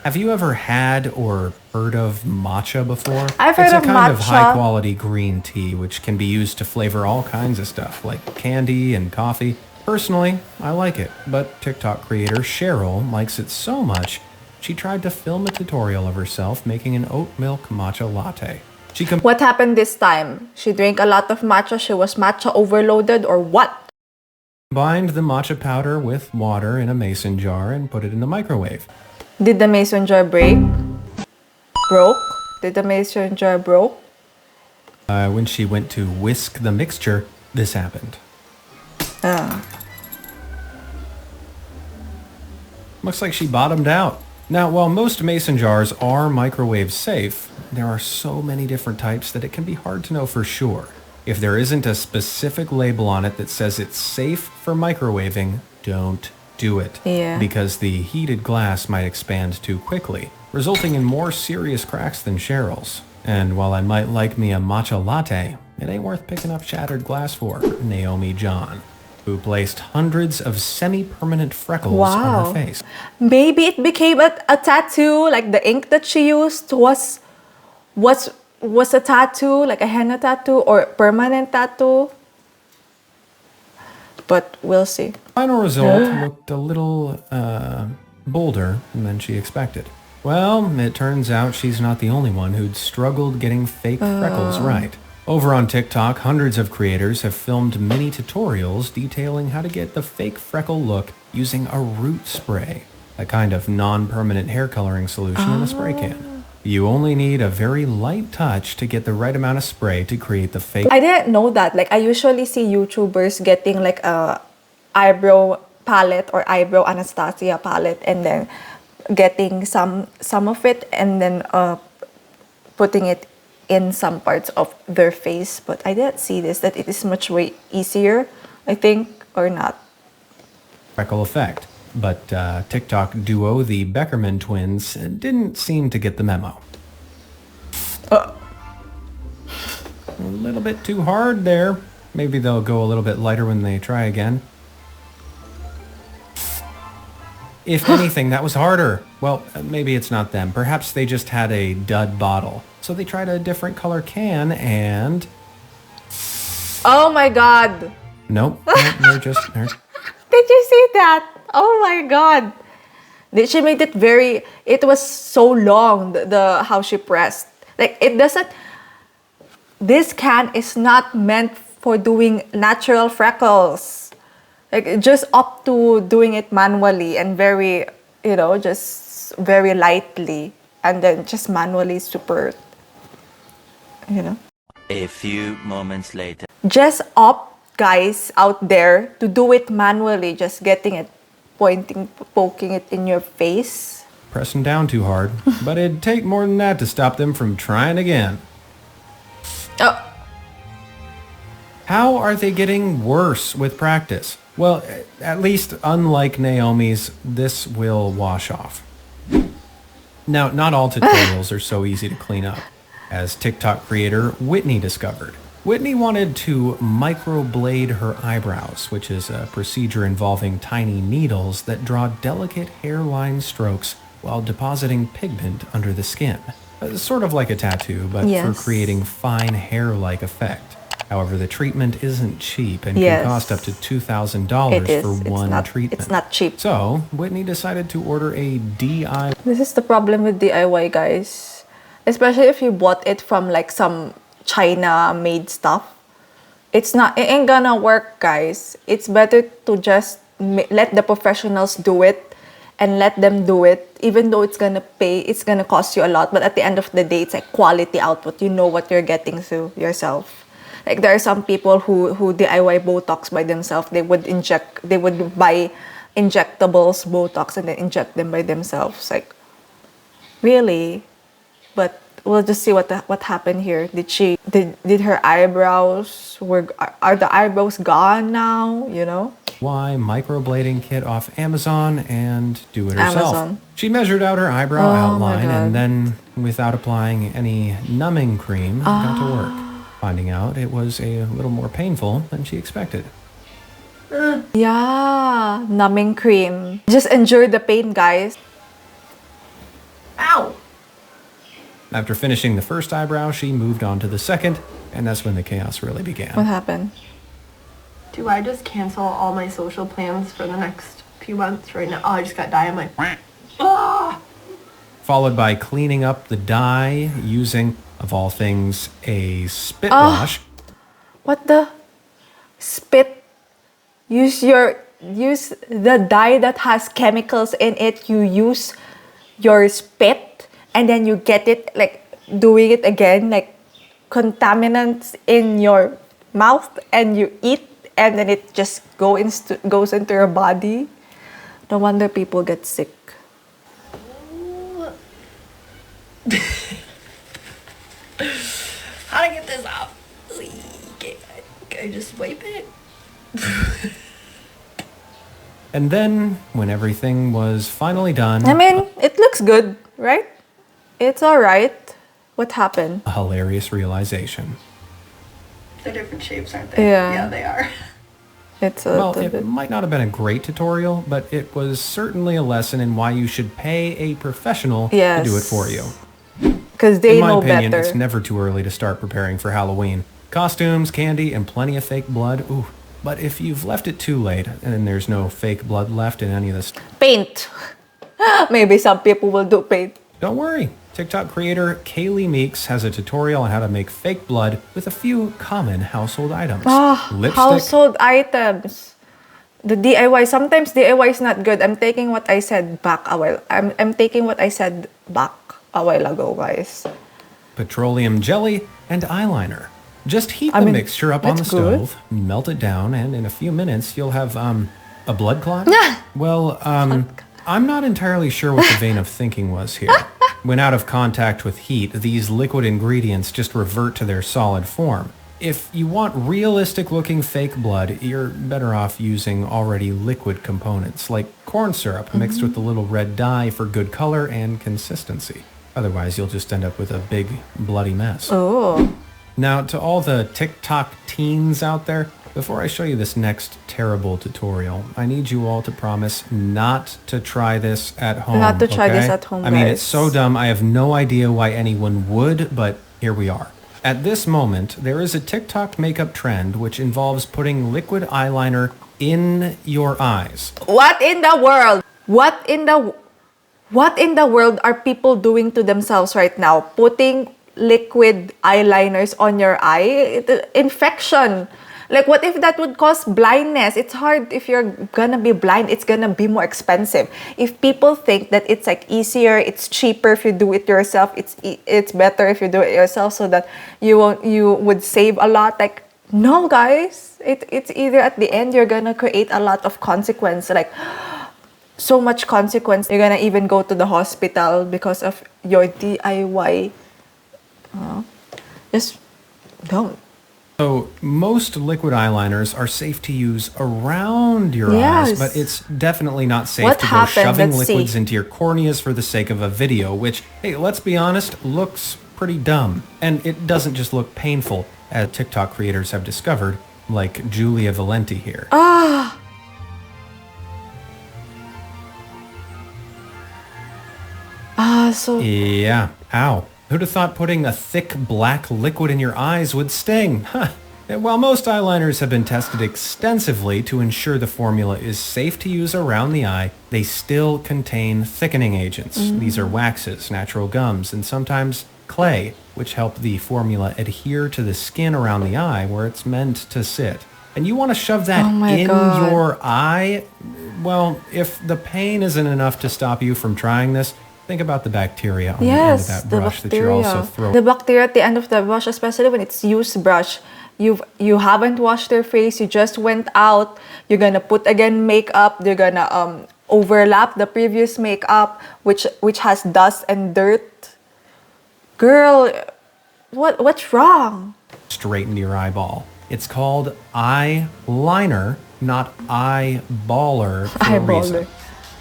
Have you ever had or heard of matcha before? I've heard It's a of kind of matcha. high-quality green tea which can be used to flavor all kinds of stuff, like candy and coffee. Personally, I like it, but TikTok creator Cheryl likes it so much, she tried to film a tutorial of herself making an oat milk matcha latte. She What happened this time? She drank a lot of matcha, she was matcha overloaded, or what? combined the matcha powder with water in a mason jar and put it in the microwave. Did the mason jar break? Broke? Did the mason jar broke? When she went to whisk the mixture, this happened. Looks like she bottomed out. Now, while most mason jars are microwave safe, there are so many different types that it can be hard to know for sure. If there isn't a specific label on it that says it's safe for microwaving, don't do it. Yeah. Because the heated glass might expand too quickly, resulting in more serious cracks than Cheryl's. And while I might like me a matcha latte, it ain't worth picking up shattered glass for Naomi John, who placed hundreds of semi-permanent freckles on her Wow. face. Maybe it became a tattoo, like the ink that she used was a tattoo, like a henna tattoo or permanent tattoo. But we'll see. Final result looked a little, bolder than she expected. Well, it turns out she's not the only one who'd struggled getting fake freckles right. Over on TikTok, hundreds of creators have filmed mini tutorials detailing how to get the fake freckle look using a root spray, a kind of non-permanent hair coloring solution in a spray can. You only need a very light touch to get the right amount of spray to create the fake. I didn't know that. Like, I usually see YouTubers getting like a eyebrow palette or eyebrow Anastasia palette and then getting some of it and then putting it in some parts of their face. But I didn't see this, that it is much way easier, I think, or not. freckle effect. But TikTok duo the Beckerman twins didn't seem to get the memo. A little bit too hard there. Maybe they'll go a little bit lighter when they try again. If anything, that was harder. Well, maybe it's not them. Perhaps they just had a dud bottle. So they tried a different color can and... Oh my god! Nope, they're just... Did you see that? Oh my god! She made it very... It was so long, the how she pressed. Like, it doesn't... This can is not meant for doing natural freckles. Like, just up to doing it manually and very, just very lightly. And then just manually super, A few moments later. Just up, guys, out there, to do it manually. Just getting it, poking it in your face. pressing down too hard. But it'd take more than that to stop them from trying again. Oh. How are they getting worse with practice? Well, at least unlike Naomi's, this will wash off. Now, not all tutorials are so easy to clean up, as TikTok creator Whitney discovered. Whitney wanted to microblade her eyebrows, which is a procedure involving tiny needles that draw delicate hairline strokes while depositing pigment under the skin. Sort of like a tattoo, but for creating fine hair-like effect. However, the treatment isn't cheap and can cost up to $2,000 for one treatment. It's not cheap. So, Whitney decided to order a DIY. This is the problem with DIY, guys. Especially if you bought it from like some China-made stuff. It ain't gonna work, guys. It's better to just let the professionals do it and let them do it, even though it's gonna cost you a lot. But at the end of the day, it's like quality output. You know what you're getting to yourself. Like, there are some people who DIY Botox by themselves. They would buy injectables, Botox, and then inject them by themselves. Like, really? But we'll just see what happened here. Did her eyebrows are the eyebrows gone now? Microblading kit off Amazon and do it herself. Amazon. She measured out her eyebrow outline and then, without applying any numbing cream, got to work. Finding out it was a little more painful than she expected. Yeah, numbing cream. Just endure the pain, guys. Ow! After finishing the first eyebrow, she moved on to the second, and that's when the chaos really began. What happened? Do I just cancel all my social plans for the next few months right now? Oh, I just got dye on my... Ah! Followed by cleaning up the dye using, of all things, a spit wash. What the? Spit? Use the dye that has chemicals in it. You use your spit and then you get it, like, doing it again, like, contaminants in your mouth, and you eat, and then it just goes into your body. No wonder people get sick. How to get this off? Can I just wipe it? And then, when everything was finally done, I mean, it looks good, right? It's alright. What happened? a hilarious realization. They're different shapes, aren't they? Yeah. Yeah, they are. It's a Well, little it bit. might not have been a great tutorial, but it was certainly a lesson in why you should pay a professional to do it for you. Because they In my know opinion, better. it's never too early to start preparing for Halloween. Costumes, candy, and plenty of fake blood. Ooh. But if you've left it too late, and there's no fake blood left in any of this, Paint. Maybe some people will do paint. don't worry. TikTok creator Caley Meeks has a tutorial on how to make fake blood with a few common household items. Lipstick, Household items. The DIY. Sometimes DIY is not good. I'm taking what I said back a while. I'm taking what I said back a while ago, guys. petroleum jelly, and eyeliner. Just heat I the mean, mixture up on the that's good. stove, melt it down, and in a few minutes you'll have a blood clot. Well, I'm not entirely sure what the vein of thinking was here. When out of contact with heat, these liquid ingredients just revert to their solid form. If you want realistic looking fake blood, you're better off using already liquid components like corn syrup mixed with a little red dye for good color and consistency. Otherwise, you'll just end up with a big bloody mess. Oh. Now, to all the TikTok teens out there, before I show you this next terrible tutorial, I need you all to promise not to try this at home. Not to try this okay? at home, I mean, guys. it's so dumb. I have no idea why anyone would, but here we are. At this moment, there is a TikTok makeup trend which involves putting liquid eyeliner in your eyes. What in the world? What in the world are people doing to themselves right now? Putting liquid eyeliners on your eye? Infection. Like, what if that would cause blindness? It's hard. If you're gonna be blind, it's gonna be more expensive. If people think that it's like easier, it's cheaper if you do it yourself, it's better if you do it yourself so that you would save a lot. Like, no, guys. It's either at the end you're gonna create a lot of consequence, like so much consequence. You're gonna even go to the hospital because of your DIY. Just don't. So most liquid eyeliners are safe to use around your Yes. eyes, but it's definitely not safe What to happened? go shoving Let's liquids see. into your corneas for the sake of a video, which, hey, let's be honest, looks pretty dumb. And it doesn't just look painful, as TikTok creators have discovered, like Julia Valenti here. So Yeah, ow. Who'd have thought putting a thick black liquid in your eyes would sting? Huh. And while most eyeliners have been tested extensively to ensure the formula is safe to use around the eye, they still contain thickening agents. These are waxes, natural gums, and sometimes clay, which help the formula adhere to the skin around the eye where it's meant to sit. And you want to shove that Oh my in God. your eye? Well, if the pain isn't enough to stop you from trying this, think about the bacteria on the end of yes, that the brush that you're bacteria. also throwing. The bacteria at the end of the brush, especially when it's used brush. You haven't washed your face, you just went out, you're gonna put again makeup, you're gonna overlap the previous makeup which has dust and dirt. Girl, what's wrong? Straight into your eyeball. It's called eyeliner, not eyeballer for a reason. Eyeballer.